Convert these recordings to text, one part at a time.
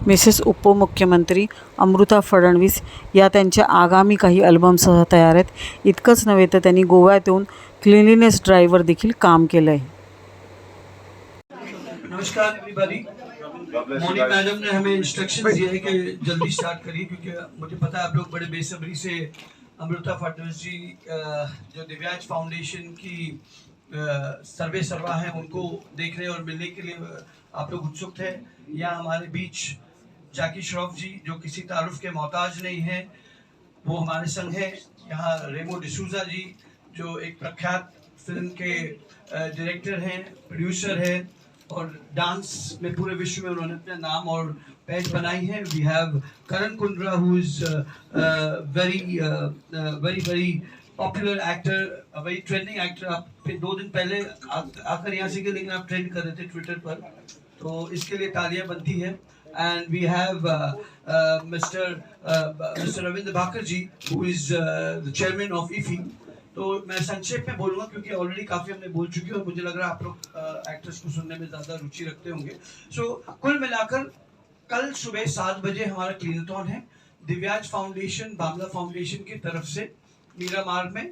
Mrs उपमुख्यमंत्री अमृता फडणवीस या त्यांच्या आगामी काही अल्बमसह तयार आहेत. इतकंच नव्हे तर त्यांनी गोव्यात येऊन क्लिनलीनेस ड्राईव्हवर देखील काम केलं आहे. नमस्कार एवरीबॉडी। मोनी मैडम ने हमें इंस्ट्रक्शन दिए हैं कि जल्दी स्टार्ट करिए, क्योंकि मुझे पता है आप लोग बड़े बेसब्री से अमृता फडणवीस जी जो दिव्यांश फाउंडेशन की सर्वे सर्वा हैं उनको देखने और मिलने के लिए आप लोग उत्सुक थे। यहाँ हमारे बीच जैकी श्रॉफ जी जो किसी तारुफ के मोहताज नहीं है, वो हमारे संग है। यहाँ रेमो डिसूजा जी जो एक प्रख्यात फिल्म के डायरेक्टर हैं, प्रोड्यूसर हैं और डांस में पूरे विश्व में उन्होंने अपना नाम और पहच बनाई है। We have Karan Kundra who is very popular actor, very trending actor. आप फिर 2 दिन पहले आकर यहाँ से गए, लेकिन आप ट्रेंड कर रहे थे ट्विटर पर, तो इसके लिए तालियां बनती है। And we have mister Ravindra Bhakar ji who is the chairman of IFFI. तो मैं संक्षेप में बोलूंगा क्योंकि ऑलरेडी काफी हमने बोल चुके हैं और मुझे लग रहा है आप लोग एक्टर्स को सुनने में ज्यादा रुचि रखते होंगे। सो कुल मिलाकर कल सुबह 7 बजे हमारा क्लीनथॉन है दिव्यांश फाउंडेशन, बांग्ला फाउंडेशन की तरफ से मीरा मार्ग में।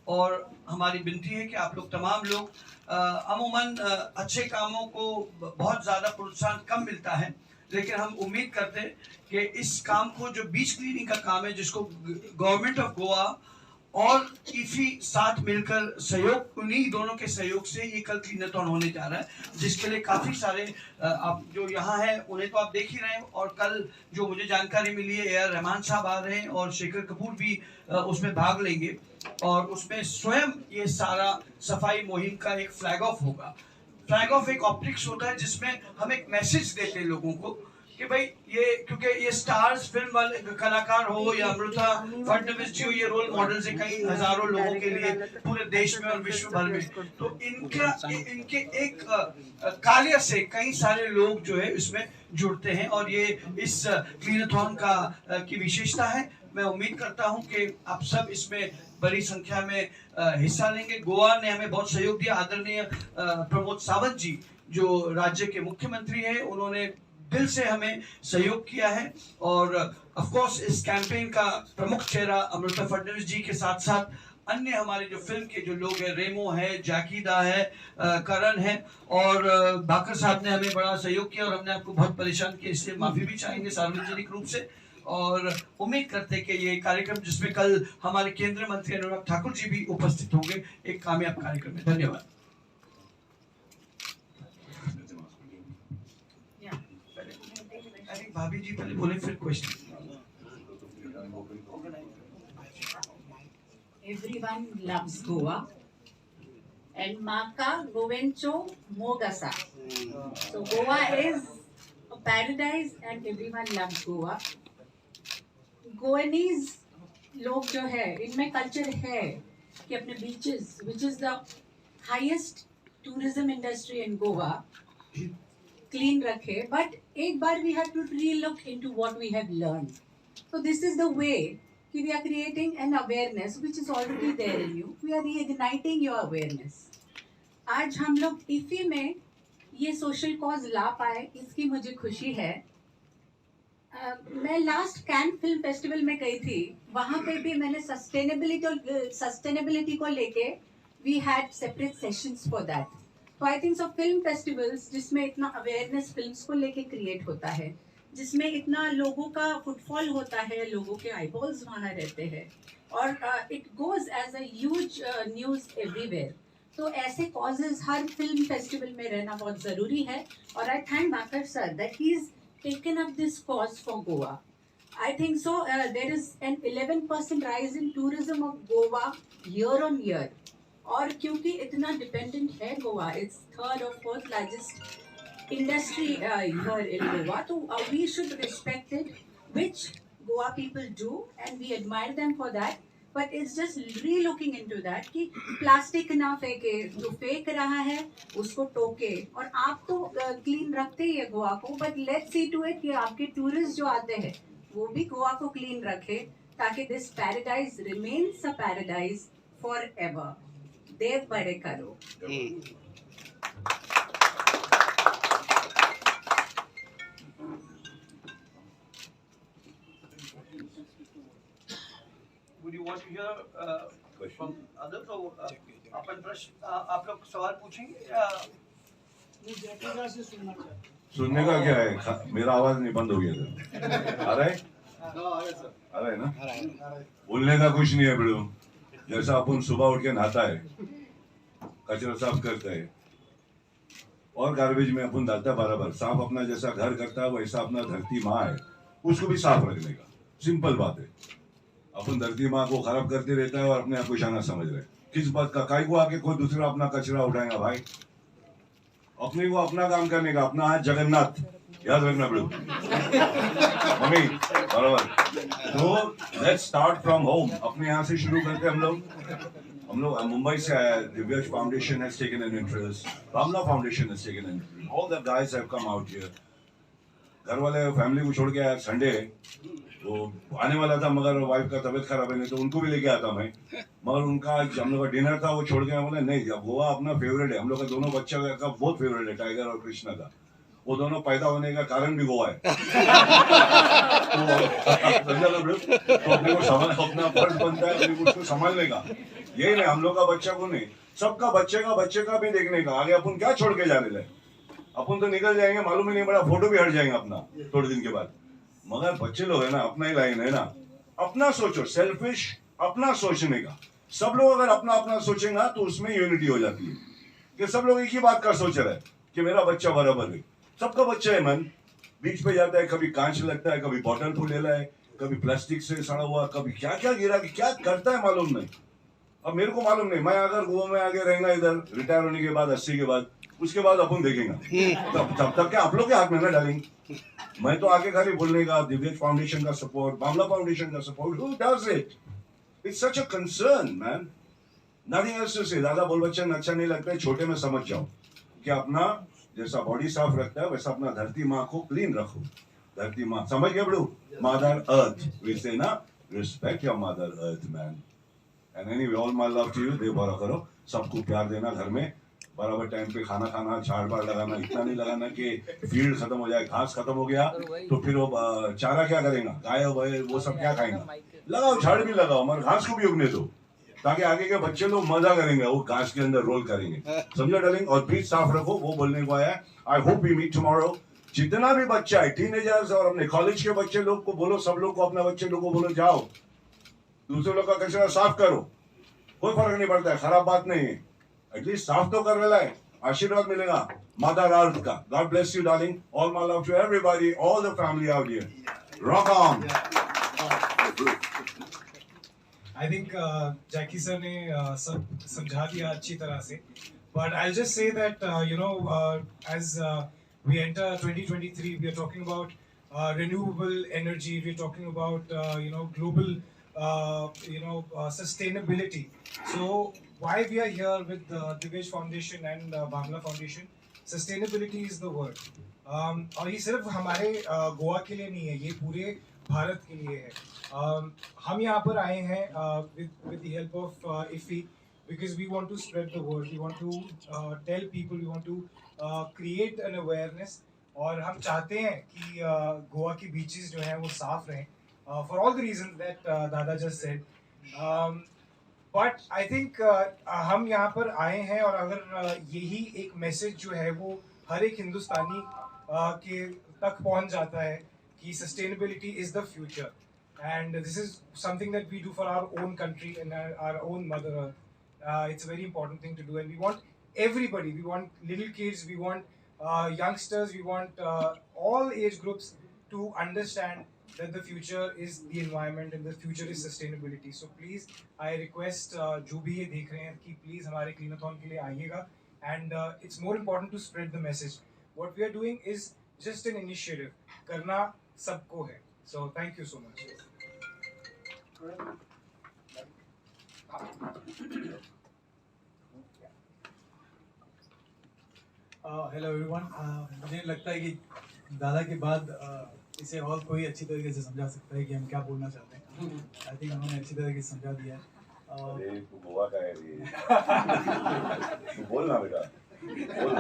और हमारी विनती है कि आप लोग तमाम लोग अमूमन अच्छे कामों को बहुत ज्यादा प्रोत्साहन कम मिलता है, लेकिन हम उम्मीद करते हैं कि इस काम को जो बीच क्लीनिंग का काम है, जिसको गवर्नमेंट ऑफ गोवा और इफी साथ मिलकर सहयोग, उन्हीं दोनों के सहयोग से ये कल क्लीनथॉन होने जा रहा है, जिसके लिए काफी सारे आप जो यहाँ हैं उन्हें तो आप देख ही रहे हैं। और कल जो मुझे जानकारी मिली है ए आर रहमान साहब आ रहे हैं और शेखर कपूर भी उसमें भाग लेंगे और उसमें स्वयं ये सारा सफाई मुहिम का एक फ्लैग ऑफ होगा। फ्लैग ऑफ एक ऑप्टिक्स होता है जिसमें हम एक मैसेज देते हैं लोगों को कि भाई ये, क्योंकि ये स्टार्स फिल्म वाले कलाकार हो या अमृता फडणवीस जी हो, ये रोल मॉडल्स है कई हजारों लोगों के लिए पूरे देश में और विश्व भर में। तो इनके एक कार्य से कई सारे लोग जो है इसमें जुड़ते हैं और ये इस क्लीनथॉन का की विशेषता है। मैं उम्मीद करता हूं कि आप सब इसमें बड़ी संख्या में हिस्सा लेंगे। गोवा ने हमें बहुत सहयोग दिया। आदरणीय प्रमोद सावंत जी जो राज्य के मुख्यमंत्री हैं, उन्होंने दिल से हमें सहयोग किया है। और ऑफ कोर्स इस कैंपेन का प्रमुख चेहरा अमृता फडणवीस जी के साथ साथ अन्य हमारे जो फिल्म के जो लोग हैं, रेमो है, जैकीदा है, करण है और भाकर साहब ने हमें बड़ा सहयोग किया और हमने आपको बहुत परेशान किया, इसलिए माफी भी चाहेंगे सार्वजनिक रूप से। और उम्मीद करते हैं कि ये कार्यक्रम, जिसमें कल हमारे केंद्रीय मंत्री अनुराग ठाकुर जी भी उपस्थित होंगे, एक कामयाब कार्यक्रम है। धन्यवाद। भाभी जी पहले बोले फिर question. Everyone loves Goa and Maka Govencho Mogasa. So Goa is a paradise and everyone loves Goa. Goanese लोग जो है इनमें कल्चर है कि अपने beaches, which is the highest tourism industry in Goa, clean रखे। बट एक बार we have to relook into what we have learn. So this is the way कि we are creating an awareness which is already there in you. We are reigniting your awareness. आज हम लोग IFFI में ये social cause ला पाए, इसकी मुझे खुशी है। मैं लास्ट कैन फिल्म फेस्टिवल में गई थी, वहाँ पे भी मैंने सस्टेनेबिलिटी को लेके we had separate sessions for that. तो I think so film festivals जिसमें इतना अवेयरनेस फिल्म्स को लेके क्रिएट होता है, जिसमें इतना लोगों का फुटफॉल होता है, लोगों के आईबॉल्स वहाँ रहते हैं और it goes as a huge news everywhere. तो ऐसे कॉजेज हर फिल्म फेस्टिवल में रहना बहुत ज़रूरी है और I thank Bhakar sir that he is taken up this cause for Goa. I think so there is an 11% rise in tourism of Goa year on year. और क्योंकि इतना डिपेंडेंट है गोवा, इट्स थर्ड और fourth largest industry here in Goa, तो we should respect it, which Goa people do and we admire them for that. But it's just relooking into that कि plastic ना फेंके, जो फेंक रहा है उसको टोके। और आप तो क्लीन रखते ही है गोवा को, but let's see to it कि आपके टूरिस्ट जो आते हैं वो भी गोवा को क्लीन रखे, ताकि this paradise remains a paradise forever. देव बड़े करो। you want to hear from others? So अपन प्रश्न आप लोग सवाल पूछेंगे या सुनने का क्या है? मेरा आवाज नहीं बंद हो गया था। आ रहा है? आ रहा है ना? बोलने का कुछ नहीं है बेड़ो। जैसा अपन सुबह उठ के नहाता है, कचरा साफ करता है और गार्बेज में अपन डालता है बराबर। साफ अपना जैसा घर करता है वैसा अपना धरती माँ है, उसको भी साफ रखने का। सिंपल बात है। अपन धरती माँ को खराब करते रहता है और अपने आप को शाना समझ रहे। किस बात का? काय को आके कोई दूसरा अपना कचरा उठाएगा भाई? अपने को अपना काम करने का। अपना है जगन्नाथ, याद रखना बेड़ो। मम्मी बराबर। तो लेट्स स्टार्ट फ्रॉम होम। अपने यहाँ से शुरू करते हम लोग मुंबई से आया। Divyash foundation has taken an interest, Bamla foundation has taken an interest, all the guys have come out here. घर वाले फैमिली को छोड़ के आया। संडे वो आने वाला था मगर वाइफ का तबीयत खराब है, नहीं तो उनको भी लेके आता मैं। मगर उनका हम लोग का डिनर था, वो छोड़ के बोले नहीं, अब गोवा अपना फेवरेट है। हम लोग का दोनों बच्चा का बहुत फेवरेट है, टाइगर और कृष्णा का। वो दोनों पैदा होने का कारण भी गोवा है। तो अपने को अपना फर्ज बनता है अपने को उसको संभालने का। यही नहीं हम लोग का बच्चा को नहीं, सबका बच्चे का भी देखने का। आगे अपन क्या छोड़ के जाने लगे? अपन तो निकल जाएंगे, मालूम ही नहीं बड़ा, फोटो भी हट जाएंगे अपना थोड़े दिन के बाद। मगर बच्चे लोग है ना, अपना ही लाइन है ना, अपना सोचो। सेल्फिश अपना सोचने का। सब लोग अगर अपना अपना सोचेंगे तो उसमें यूनिटी हो जाती है कि सब लोग एक ही बात का सोच रहे हैं कि मेरा बच्चा बराबर है। सबका बच्चा है मन, बीच पे जाता है, कभी कांच लगता है, कभी बॉटल फूल लेला है, कभी प्लास्टिक से सड़ा हुआ, कभी क्या क्या गिरा, क्या करता है मालूम नहीं। अब मेरे को मालूम नहीं, मैं अगर गोवा में आगे रहेगा इधर रिटायर होने के बाद 80 के बाद, उसके बाद अपन देखेंगे। तब तक क्या आप लोग के हाथ में ना डालेंगे। मैं तो आगे खाली बोलने का, दिव्यश फाउंडेशन का सपोर्ट, बामला फाउंडेशन का support, who does it? It's such a concern man, nothing else to say. दादा बोल बच्चन अच्छा नहीं लगता है, छोटे में समझ जाओ कि अपना जैसा बॉडी साफ रखता है वैसा अपना धरती माँ को क्लीन रखो। धरती माँ समझ गए बड़ू? मदर अर्थ, वी से ना, respect your mother earth man. And anyway all my love to you. देव भरा करो, सबको प्यार देना, घर में बराबर टाइम पे खाना खाना, झाड़ बाड़ लगाना। इतना नहीं लगाना कि फील्ड खत्म हो जाए, घास खत्म हो गया तो फिर वो चारा क्या करेगा? गाय वो सब क्या खाएंगा? लगाओ, झाड़ भी लगाओ, मगर घास को भी उगने दो, ताकि आगे के बच्चे लोग मजा करेंगे, वो घास के अंदर रोल करेंगे। समझो डार्लिंग? और बीच साफ रखो, वो बोलने को आया। I hope we meet tomorrow. जितना भी बच्चा है, टीनेजर्स और अपने कॉलेज के बच्चे लोग को बोलो, सब लोग को, अपने बच्चे लोग को बोलो, जाओ दूसरे लोग का कचरा साफ करो। कोई फर्क नहीं पड़ता है, खराब बात नहीं है, एटलीस्ट साफ तो कर रहा है। आशीर्वाद मिलेगा मदर अर्थ का। God bless you darling, all my love to everybody, all the family out here. Rock on. I think Jackie sir ने सब समझा दिया अच्छी तरह से, but I'll just say that as we enter 2023, we are talking about renewable energy, we are talking about global sustainability. So why we are here with the Divyesh Foundation and Bamla Foundation? Sustainability is the word. और ये सिर्फ हमारे गोवा के लिए नहीं है, ये पूरे भारत के लिए है। हम यहाँ पर आए हैं with the help of IFFI because we want to spread the word, we want to tell people, we want to create an awareness, और हम चाहते हैं कि गोवा की बीचेस जो हैं वो साफ रहें for all the reasons that दादा just said. But I think हम यहाँ पर आए हैं और अगर यही एक मैसेज जो है वो हर एक हिंदुस्तानी के तक पहुँच जाता है कि sustainability is the future, and this is something that we do for our own country and our own mother earth. It's a very important thing to do, and we want everybody, we want little kids, we want youngsters, we want all age groups to understand that the future is the environment and the future is sustainability. So please, I request जो भी ये देख रहे हैं कि please हमारे cleanathon के लिए आइएगा, and it's more important to spread the message. What we are doing is just an initiative, करना सबको है. So thank you so much. Hello everyone. मुझे लगता है कि दादा के बाद इसे और कोई अच्छी तरीके से समझा सकता है कि हम क्या बोलना चाहते हैं। आई थिंक उन्होंने अच्छी तरीके से समझा दिया है। अरे तू गोवा का है रे। तू बोलना बेटा, बोल।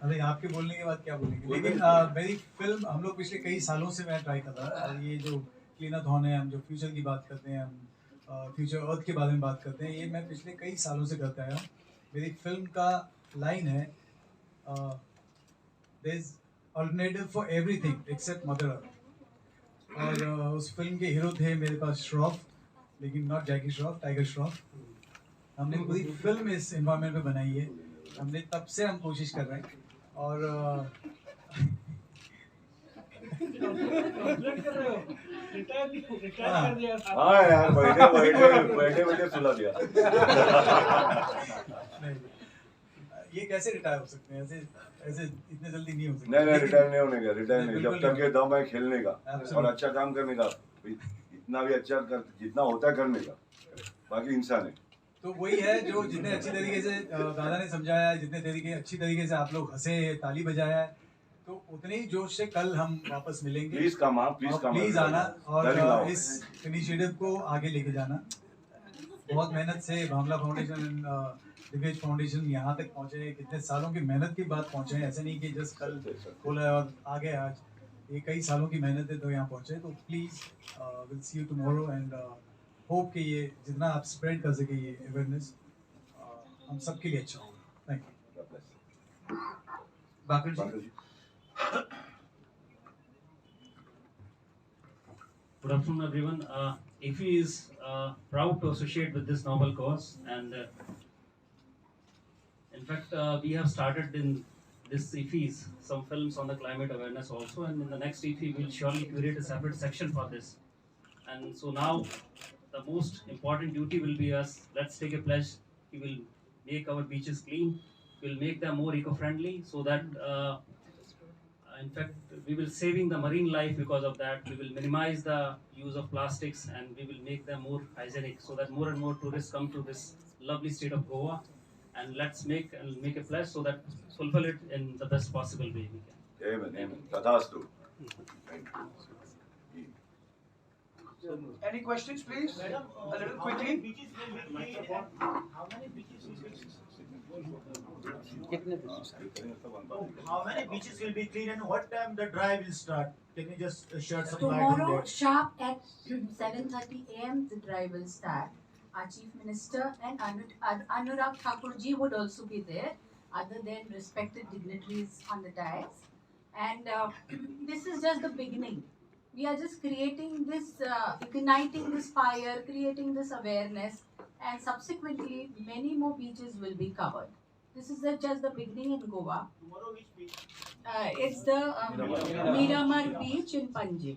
अरे आपके बोलने के बाद क्या बोलेंगे, लेकिन मेरी फिल्म हम लोग पिछले कई सालों से मैं ट्राई कर रहा था, और ये जो क्लीनाथॉन है, हम जो फ्यूचर की बात करते हैं, हम फ्यूचर अर्थ के बारे में बात करते हैं, ये मैं पिछले कई सालों से करता आया हूँ। मेरी फिल्म का लाइन है there is alternative for everything except mother earth. और उस फिल्म के हीरो थे मेरे पास श्रॉफ, लेकिन not Jackie Shroff, tiger Shroff. हमने पूरी फिल्म इस एनवायरनमेंट पे बनाई है, हमने तब से हम कोशिश कर रहे हैं। और हाँ यार, बैठे बैठे बैठे बैठे सुला दिया। नहीं, ये कैसे रिटायर हो सकते हैं? ऐसे ऐसे इतने जल्दी नहीं हो सकते। नहीं, रिटायर नहीं होने का, रिटायर नहीं, जब बिल्कुल तक ये दम है खेलने का Absolutely. और अच्छा काम करने का, इतना भी अच्छा कर, जितना होता है करने का, बाकी इंसान है। तो वही है जो जितने अच्छी तरीके से दादा ने समझाया है, जितने तरीके अच्छी तरीके से आप लोग हंसे, ताली बजाया है, तो उतने ही जोश से कल हम वापस मिलेंगे। प्लीज कम, प्लीज आना और इस इनिशिएटिव को आगे लेके जाना। बहुत मेहनत से भावना फाउंडेशन, दिव्यज फाउंडेशन यहाँ तक पहुँचे हैं, कितने सालों की मेहनत के बाद पहुँचे हैं। ऐसे नहीं कि जस्ट कल खोला है और आ गए आज, ये कई सालों की मेहनत है तो यहाँ पहुँचे। तो please will see you tomorrow and hope कि ये जितना आप स्प्रेड कर सके ये अवेयरनेस हम सबके लिए अच्छा होगा। Thank you. Bakar ji. Good afternoon, everyone. IFFI is proud to associate with this noble cause, and in fact, we have started in this IFFI's some films on the climate awareness also, and in the next IFFI, we'll surely curate a separate section for this. And so now, the most important duty will be us. Let's take a pledge. We will make our beaches clean. We'll make them more eco-friendly, so that. In fact, we will saving the marine life because of that. We will minimize the use of plastics and we will make them more hygienic so that more and more tourists come to this lovely state of Goa. And let's make a pledge so that fulfill it in the best possible way we can. Amen, amen. Tathastu. Any questions, please? A little quickly. How many beaches will be clean and what time the drive will start? Can you just shed some light on Tomorrow that? sharp at 7:30 a.m. the drive will start. Our Chief Minister and Anurag Thakur ji would also be there, other than respected dignitaries on the dais. And this is just the beginning. We are just creating this, igniting this fire, creating this awareness, and subsequently many more beaches will be covered. This is just the beginning in Goa. Tomorrow which beach? It's the Miramar Beach in Panjim.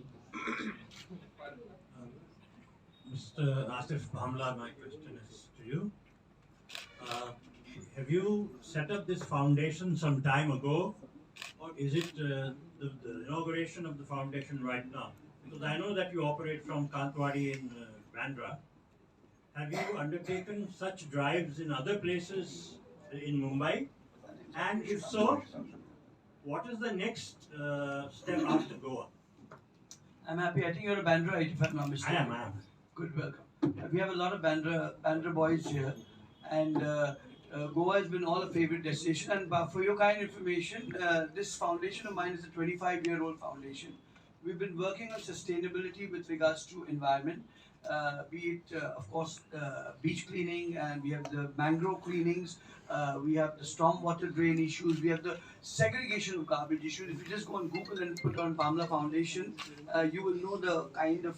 Mr. Asif Bhamla, my question is to you. Have you set up this foundation some time ago, or is it the inauguration of the foundation right now? Because I know that you operate from Kantwadi in Bandra. Have you undertaken such drives in other places in Mumbai? And if so, what is the next step after Goa? I'm happy. I think you're a Bandra, if I'm not mistaken. I am. Good, welcome. We have a lot of Bandra boys here, and Goa has been all a favorite destination. And for your kind information, this foundation of mine is a 25-year-old foundation. We've been working on sustainability with regards to environment, be it, of course, beach cleaning, and we have the mangrove cleanings, we have the stormwater drain issues, we have the segregation of garbage issues. If you just go on Google and put on Bhamla Foundation, you will know the kind of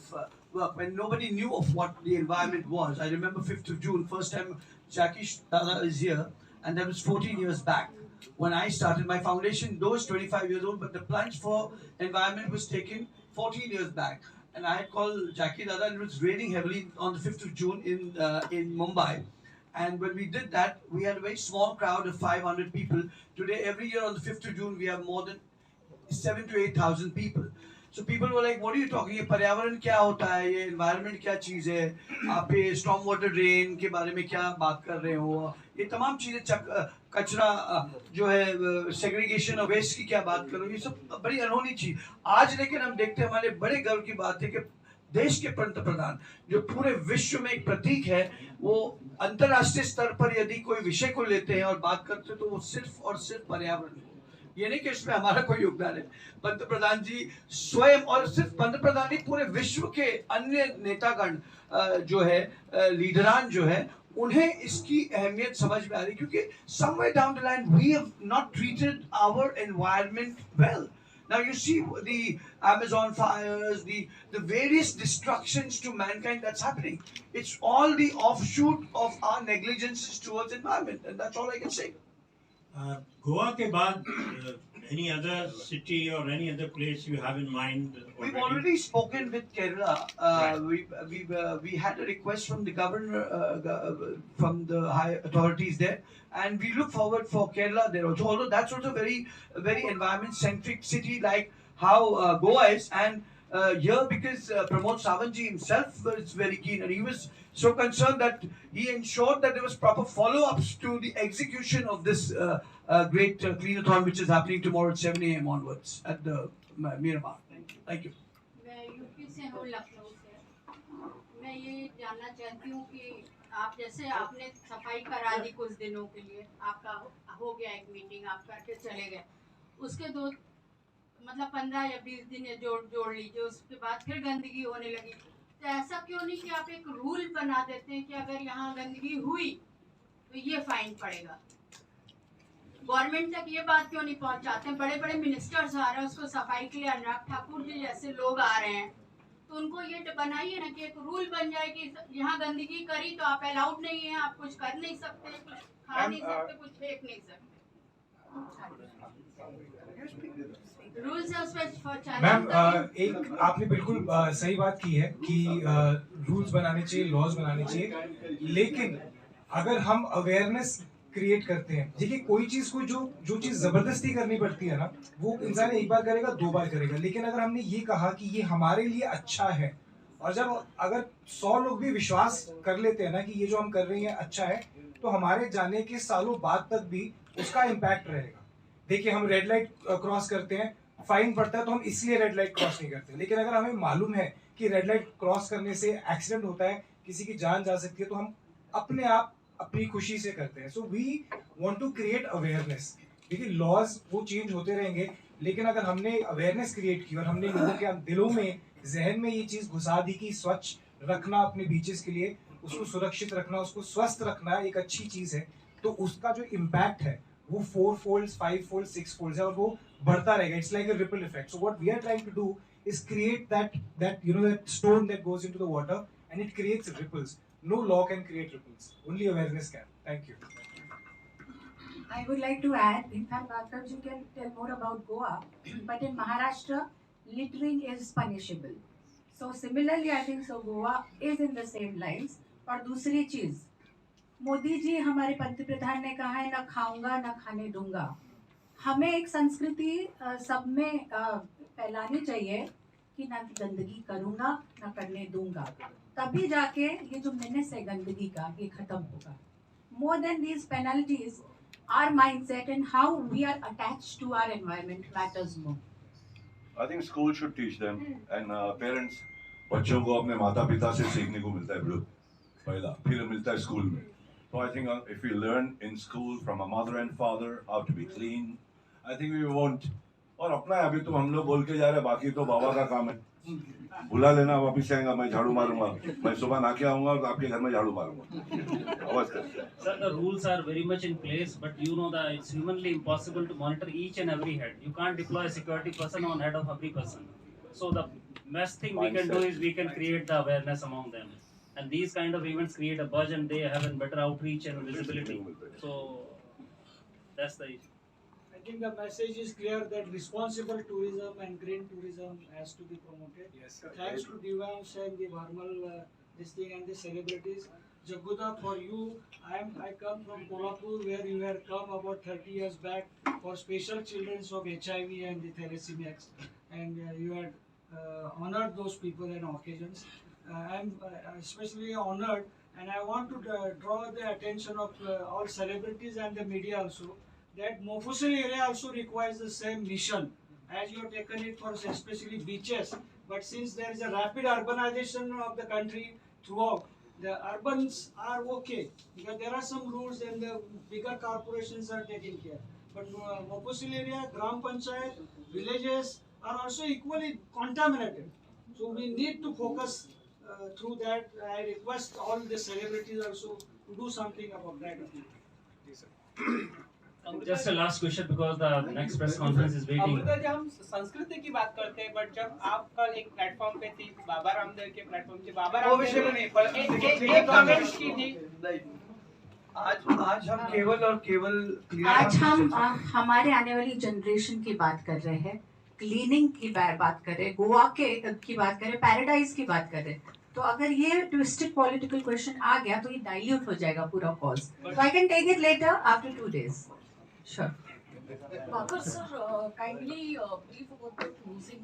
work. When nobody knew of what the environment was, I remember 5th of June, first time Jackie Dada is here, and that was 14 years back. When I started my foundation, though it's 25 years old, but the plunge for environment was taken 14 years back. And I had called Jackie Dada, and it was raining heavily on the 5th of June in Mumbai. And when we did that, we had a very small crowd of 500 people. Today, every year on the 5th of June, we have more than 7,000 to 8,000 people. So people were like, what are you talking about? पर्यावरण क्या होता है? ये environment क्या चीज़ है? आप ये storm water drain के बारे में क्या बात कर रहे हो? ये तमाम चीज़ें कचरा जो है segregation of waste की क्या बात कर रहे हो? ये सब बड़ी अनहोनी चीज़. आज लेकिन हम देखते हैं हमारे बड़े गर्व की बात है कि देश के पंतप्रधान जो पूरे विश्व में एक प्रतीक है, वो अंतर्राष्ट्रीय स्तर पर यदि कोई विषय को लेते हैं और बात करते हैं तो वो सिर्फ और सिर्फ पर्यावरण. ये नहीं कि इसमें हमारा कोई योगदान है। पंतप्रधान जी स्वयं, और सिर्फ पंतप्रधान नहीं, पूरे विश्व के अन्य नेतागण जो है, लीडरान जो है, उन्हें इसकी अहमियत समझ में आ रही, क्योंकि somewhere down the line we have not treated our environment well. Now you see the Amazon fires, the various destructions to mankind that's happening. It's all the offshoot of our negligences towards environment, and that's all I can say. Goa ke baad, any other city or any other place you have in mind We've already spoken with Kerala. We had a request from the governor, from the high authorities there, and we look forward for Kerala there also. Although that's also very environment centric city, like how Goa is, and here because Pramod Sawantji himself was very keen, and he was so concerned that he ensured that there was proper follow-ups to the execution of this great cleanathon, which is happening tomorrow at 7 a.m. onwards at the Miramar. Thank you. मैं UP से हूँ, लखनऊ से। मैं ये जानना चाहती हूँ कि आप जैसे आपने सफाई करा दी कुछ दिनों के लिए, आपका हो गया एक मीटिंग, आप करके चले गए, उसके दो मतलब 15 या 20 दिन जोड़ लीजिए, उसके बाद फिर गंदगी होने लगी। तो ऐसा क्यों नहीं कि आप एक रूल बना देते हैं कि अगर यहाँ गंदगी हुई तो ये फाइन पड़ेगा? गवर्नमेंट तक ये बात क्यों नहीं पहुंचाते? बड़े बड़े मिनिस्टर्स आ रहे हैं, उसको सफाई के लिए अनुराग ठाकुर जी जैसे लोग आ रहे हैं, तो उनको ये बनाइए ना कि एक रूल बन जाए कि यहाँ गंदगी करी तो आप अलाउड नहीं है, आप कुछ कर नहीं सकते, कुछ खा नहीं सकते, कुछ फेंक नहीं सकते। रूल्स है उसमें। मैम एक आपने बिल्कुल सही बात की है कि रूल्स बनाने चाहिए, लॉज बनाने चाहिए, लेकिन अगर हम अवेयरनेस क्रिएट करते हैं, देखिए कोई चीज को जो चीज जबरदस्ती करनी पड़ती है ना, वो इंसान एक बार करेगा, 2 बार करेगा, लेकिन अगर हमने ये कहा कि ये हमारे लिए अच्छा है, और जब अगर 100 लोग भी विश्वास कर लेते हैं ना कि ये जो हम कर रहे हैं अच्छा है, तो हमारे जाने के सालों बाद तक भी उसका इम्पैक्ट रहेगा। देखिए हम रेड लाइट क्रॉस करते हैं, फाइन पड़ता है, तो हम इसलिए रेड लाइट क्रॉस नहीं करते, लेकिन अगर हमें मालूम है कि रेड लाइट क्रॉस करने से एक्सीडेंट होता है, किसी की जान जा सकती है, तो हम अपने आप अपनी खुशी से करते हैं। So we want to create awareness. देखिए लॉज वो चेंज होते रहेंगे, लेकिन अगर हमने अवेयरनेस क्रिएट की और हमने लोगों के दिलों में, जहन में ये चीज घुसा दी कि स्वच्छ रखना अपने बीचेस के लिए, उसको सुरक्षित रखना, उसको स्वस्थ रखना एक अच्छी चीज है, तो उसका जो इम्पैक्ट है वो 4 folds, 5 folds, 6 folds है, और वो बढ़ता रहेगा। It's like a ripple effect. So what we are trying to do is create that you know that stone that goes into the water and it creates ripples. No law can create ripples, only awareness can. Thank you. I would like to add, in fact, Bhaskar ji can tell more about Goa, but in Maharashtra, littering is punishable. So similarly, I think so Goa is in the same lines. और दूसरी चीज, मोदी जी हमारे पंतप्रधान ने कहा है, ना खाऊंगा ना खाने दूंगा। हमें एक संस्कृति सब में फैलानी चाहिए कि ना गंदगी करूंगा ना करने दूंगा, तभी जाके ये जो मेनेस है गंदगी का, ये खत्म होगा। More than these penalties, our mindset and how we are attached to our environment matters more. I think school should teach them, and parents, बच्चों को अपने माता पिता से सीखने को मिलता है पहला, फिर मिलता है स्कूल में। So I think if we learn in school from a mother and father how to be clean, I think we won't. और अपना अभी तो हम लोग बोल के जा रहे हैं, बाकी तो बाबा का काम है। बुला लेना, वापिस आएगा, मैं झाड़ू मारूंगा, मैं सुबह नहा के आऊंगा और आपके घर में झाड़ू मारूंगा। आवाज कर। Sir, the rules are very much in place, but you know that it's humanly impossible to monitor each and every head. You can't deploy a security person on head of every person. So the best thing we can do is we can create the awareness among them. And these kind of events create a buzz and they have a better outreach and visibility. So that's the issue. I think the message is clear that responsible tourism and green tourism has to be promoted. Yes. Thanks to Divyansh and the Bharmal this thing and the celebrities. Jaguda, for you, I come from Kolhapur, where you had come about 30 years back for special children of HIV and the thalassemias, and you had honored those people and occasions. I'm especially honored, and I want to draw the attention of all celebrities and the media also, that Mofussil area also requires the same mission as you have taken it for especially beaches. But since there is a rapid urbanization of the country throughout, the urbans are okay because there are some rules and the bigger corporations are taking care. but Mofussil area, Gram Panchayat, villages are also equally contaminated. So we need to focus through that. I request all the celebrities also to do something about that. Just a last question because the next press conference is waiting. Amrita ji, हम संस्कृति की बात करते हैं, but जब आप कल एक प्लेटफॉर्म पे थी, बाबा रामदेव के प्लेटफॉर्म पे, बाबा रामदेव ने एक कमेंट्स की थी। आज हम केवल और केवल आज हम हमारे आने वाली जनरेशन की बात कर रहे हैं, क्लीनिंग की बात कर रहे हैं, गोवा की बात कर रहे हैं, पैराडाइज की बात कर रहे हैं। तो अगर ये ट्विस्टेड पॉलिटिकल क्वेश्चन आ गया तो ये डाइल्यूट हो जाएगा पूरा cause. So I can take it later after 2 days. Sure. Babar sir, kindly brief about the closing.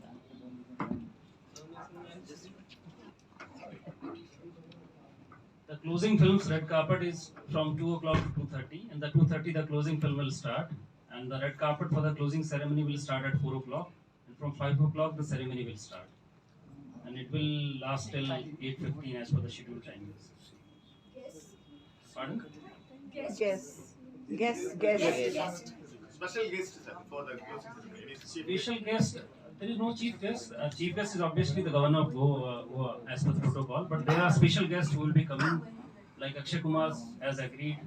The closing film's red carpet is from 2 o'clock to 2:30, and the 2:30 the closing film will start, and the red carpet for the closing ceremony will start at 4 o'clock, and from 5 o'clock the ceremony will start, and it will last till 8:15 as per the scheduled timings. Yes. Pardon? Yes. Guest. Special guest, sir, for the closing ceremony. Any chief Special guest, there is no chief guest. Chief guest is obviously the governor of Goa as per the protocol, but there are special guests who will be coming, like Akshay Kumar has agreed.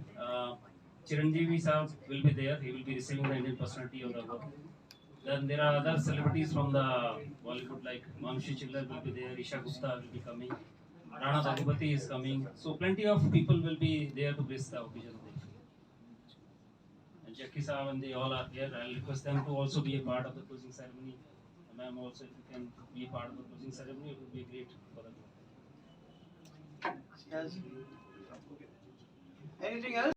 Chiranjeevi Saab will be there. He will be receiving the Indian personality of the award. Then there are other celebrities from the Bollywood, like Manushi Chillar will be there. Isha Gupta will be coming. Rana Daggubati is coming. So plenty of people will be there to grace the occasion. And Jackie Saab and they all are here. I'll request them to also be a part of the closing ceremony. Ma'am, also if you can be a part of the closing ceremony, it would be great for the. Anything else?